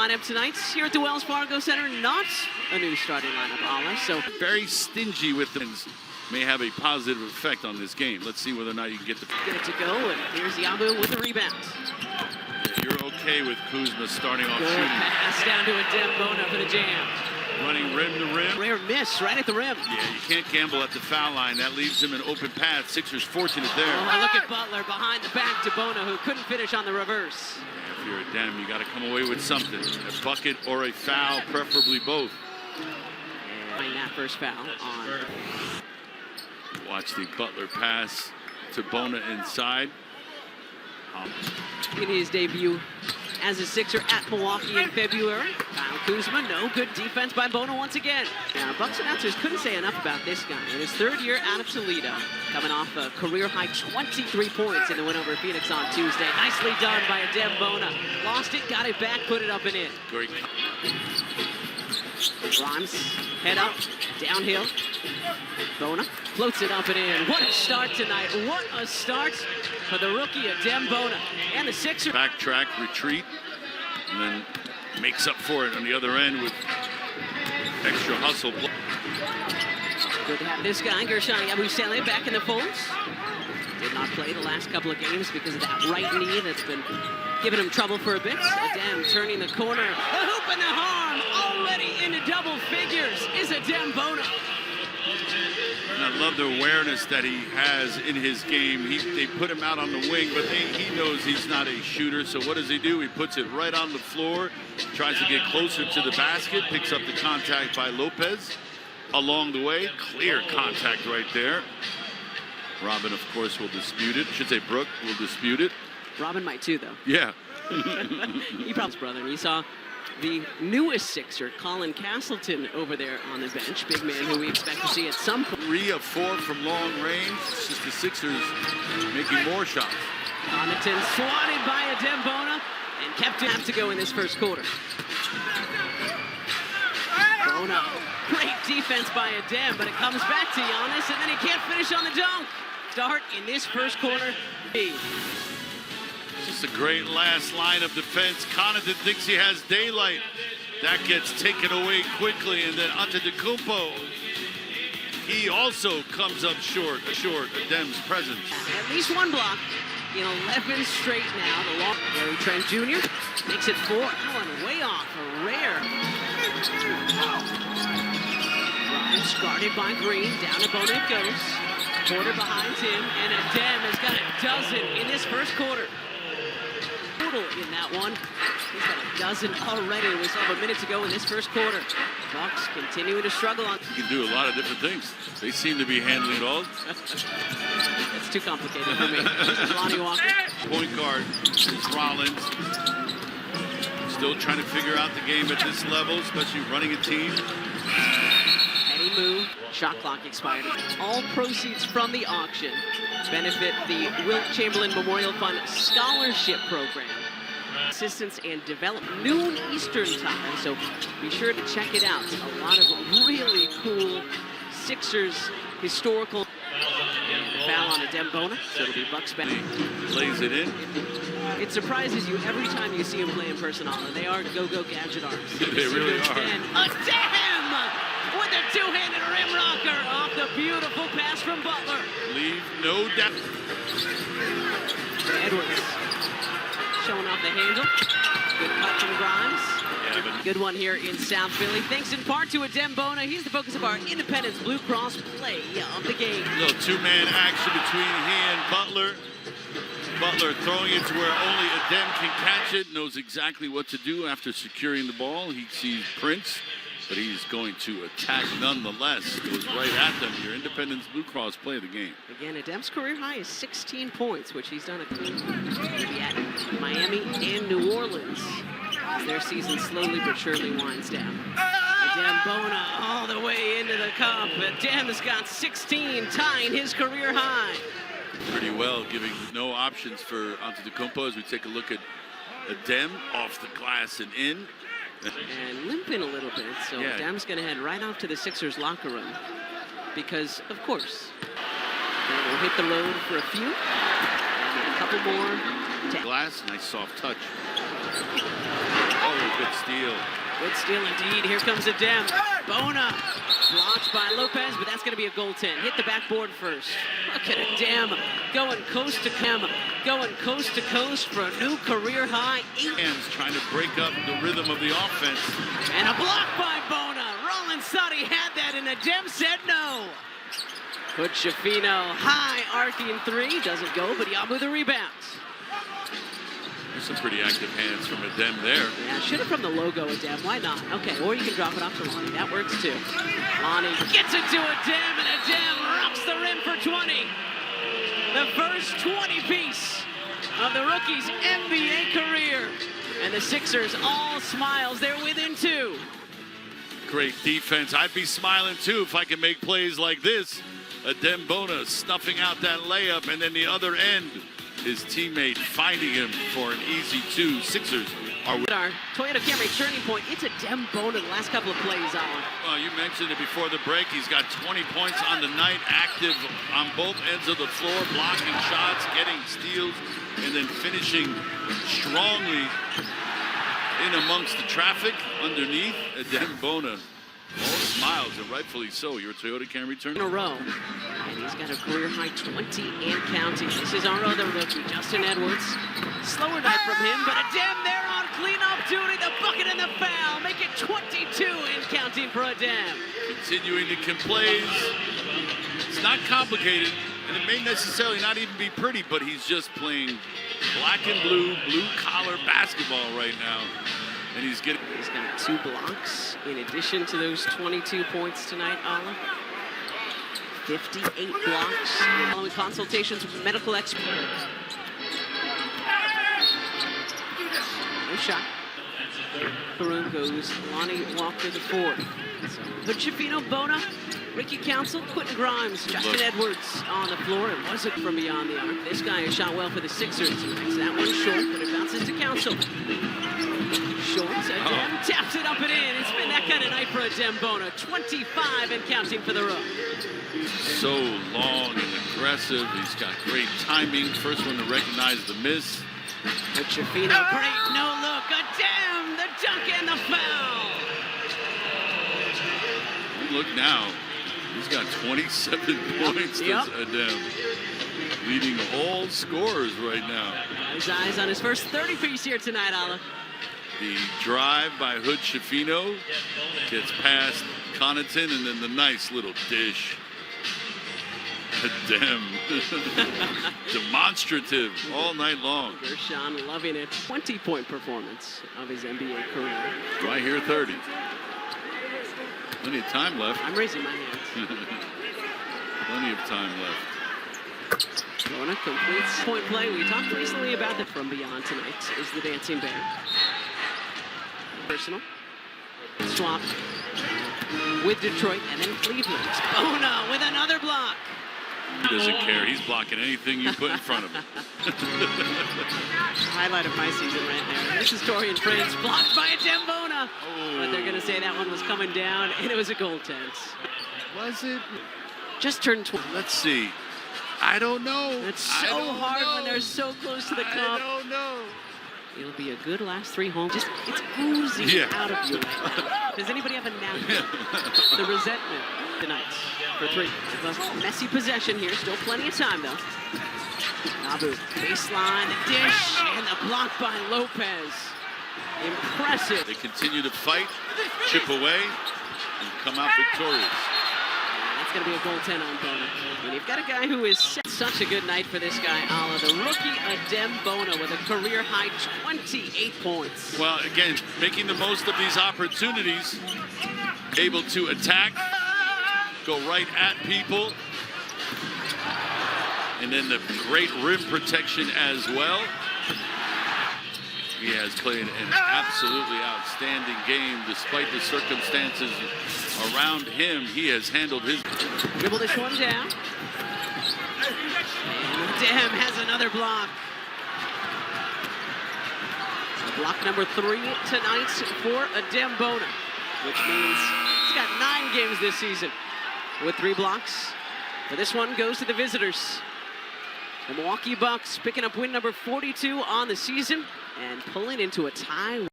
lineup tonight here at the Wells Fargo Center. Not a new starting lineup, Allah. So very stingy with things. May have a positive effect on this game. Let's see whether or not you can get it to go, and here's Yabu with the rebound. Yeah, you're okay with Kuzma starting off Good shooting. Pass down to Adem Bona for the jam. Running rim to rim. Rare miss right at the rim. Yeah, you can't gamble at the foul line. That leaves him an open path. Sixers fortunate there. Oh, look at Butler behind the back to Bona, who couldn't finish on the reverse. Yeah, if you're a Dem, you got to come away with something. A bucket or a foul, preferably both. And that first foul on. Watch the Butler pass to Bona inside. In his debut as a Sixer at Milwaukee in February, Kyle Kuzma, no good defense by Bona once again. Now, Bucks announcers couldn't say enough about this guy. In his third year out of Toledo, coming off a career-high 23 points in the win over Phoenix on Tuesday. Nicely done by Adem Bona. Lost it, got it back, put it up and in. Great. Grimes, head up, downhill. Bona floats it up and in. What a start tonight. What a start for the rookie Adem Bona. And the Sixers. Backtrack, retreat, and then makes up for it on the other end with extra hustle. Good to have this guy, Gershon Yabusele, back in the folds. Did not play the last couple of games because of that right knee that's been giving him trouble for a bit. Adem turning the corner. The hoop and the harm already into double figures is Adem Bona. And I love the awareness that he has in his game. They put him out on the wing, but he knows he's not a shooter. So what does he do? He puts it right on the floor, tries to get closer to the basket, picks up the contact by Lopez along the way. Clear contact right there. Robin, of course, will dispute it. I should say Brooke will dispute it. Robin might too, though. Yeah. He probably brother. And he saw the newest Sixer, Colin Castleton, over there on the bench. Big man who we expect to see at some point. 3 of 4 from long range. It's just the Sixers making more shots. Connaughton swatted by Adem Bona and kept it to go in this first quarter. Bona, great defense by Adem, but it comes back to Giannis, and then he can't finish on the dunk. Start in this first quarter. Just a great last line of defense. Connaughton thinks he has daylight. That gets taken away quickly, and then Antetokounmpo. He also comes up short Adem's presence. At least one block in 11 straight now. The long Gary Trent Jr. makes it 4. Allen way off, a rare. Grimes guarded by Green. Down to Bona it goes. Porter behind him, and Adem has got a dozen in this first quarter. Total in that one. He's got a dozen already. We saw a minute to go in this first quarter. Bucks continuing to struggle on. He can do a lot of different things. They seem to be handling it all. It's too complicated for me. This is Lonnie Walker. Point guard is Rollins. Still trying to figure out the game at this level, especially running a team. Heady move. Shot clock expired. All proceeds from the auction benefit the Wilt Chamberlain Memorial Fund Scholarship Program. Assistance and development. Noon Eastern time, so be sure to check it out. A lot of really cool Sixers historical. Foul on Adem Bona, so it'll be Bucks back. Plays it in. It surprises you every time you see him play in personnel, and they are go-go gadget arms. They really are. Adem with a two-handed rim rocker off the beautiful pass from Butler. Leave no doubt. Edwards showing off the handle. Good cut from Grimes. Yeah, Good one here in South Philly. Thanks in part to Adem Bona. He's the focus of our Independence Blue Cross play of the game. A little two-man action between he and Butler. Butler throwing it to where only Adem can catch it. Knows exactly what to do after securing the ball. He sees Prince, but he's going to attack nonetheless. Goes right at them. Your Independence Blue Cross play of the game. Again, Adem's career high is 16 points, which he's done at Miami and New Orleans. As their season slowly but surely winds down. Adem Bona all the way into the cup. Adem has got 16, tying his career high. Pretty well, giving no options for Antetokounmpo as we take a look at Adem off the glass and in. And limping a little bit, so yeah. Adem's going to head right off to the Sixers locker room because, of course, they will hit the road for a few, and a couple more. Glass, nice soft touch. Oh, Good steal. Good steal indeed. Here comes Adem. Bona blocked by Lopez, but that's going to be a goaltend. Hit the backboard first. Look at Adem going coast to coast for a new career high. Hands trying to break up the rhythm of the offense. And a block by Bona. Roland Sadi had that, and Adem said no. Shafino, high arcing three. Doesn't go, but Yabu the rebound. There's some pretty active hands from Adem there. Yeah, should have from the logo, Adem. Why not? Okay, or you can drop it off to Lonnie. That works too. Lonnie gets it to Adem, and Adem rocks the rim for 20. The first 20-piece of the rookie's NBA career. And the Sixers all smiles. They're within 2. Great defense. I'd be smiling too if I could make plays like this. Adem Bona snuffing out that layup, and then the other end, his teammate finding him for an easy 2. Sixers are with our Toyota Camry turning point. It's Adem Bona the last couple of plays, Alan. Well, you mentioned it before the break. He's got 20 points on the night, active on both ends of the floor, blocking shots, getting steals, and then finishing strongly in amongst the traffic underneath. Adem Bona, all smiles, and rightfully so. Your Toyota Camry turn in a row, and he's got a career high 20 and counting. This is our other rookie, Justin Edwards. Slower night from him, but Adem there on cleanup duty. The bucket and the foul make it 22 and counting for Adem. Continuing to get plays. It's not complicated, and it may necessarily not even be pretty, but he's just playing black and blue collar basketball right now. And he's got 2 blocks in addition to those 22 points tonight, Olive. 58 blocks following consultations with medical experts. No shot. Karoon goes. Lonnie Walker the 4th. But Shafino, Bona, Ricky Council, Quentin Grimes, Justin Edwards on the floor. It wasn't from beyond the arc. This guy has shot well for the Sixers. Makes that one short, but it bounces to Council. Short, Adem taps it up and in. It's been that kind of night for Adem Bona. 25 and counting for the Rook. So long and aggressive. He's got great timing. First one to recognize the miss. But Shafino, great no look. Adem, the dunk and the foul. Look now. He's got 27 points. Yep. Adem leading all scorers right now. His eyes on his first 30-piece here tonight, Ala. The drive by Hood Shafino gets past Connaughton, and then the nice little dish. Adem. Demonstrative all night long. Gershon loving it. 20-point performance of his NBA career. Right here, 30. Plenty of time left. I'm raising my hands. Plenty of time left. Bona completes point play. We talked recently about that from beyond tonight is the dancing bear. Personal. Swap with Detroit and then Cleveland. Bona with another block. He doesn't care. He's blocking anything you put in front of him. Highlight of my season right there. This is Torian Prince blocked by Adem Bona. Oh. But they're going to say that one was coming down, and it was a goaltend. Was it? Just turned 20. Let's see. I don't know. It's so hard when they're so close to the cup. I don't know. It'll be a good last 3 home. Just, it's oozing out of you right now. Does anybody have a napkin? The resentment tonight for 3. Messy possession here. Still plenty of time, though. Nabu, baseline, the dish, and the block by Lopez. Impressive. They continue to fight, chip away, and come out victorious. That's going to be a goaltend on Bona. And you've got a guy who is such a good night for this guy, Ala. The rookie Adem Bona with a career-high 28 points. Well, again, making the most of these opportunities, able to attack, go right at people, and then the great rim protection as well. He has played an absolutely outstanding game despite the circumstances around him. He has handled his... Dribble this one down. And Adem has another block. Block number 3 tonight for Adem Bona, which means he's got 9 games this season with 3 blocks. But this one goes to the visitors. The Milwaukee Bucks picking up win number 42 on the season and pulling into a tie.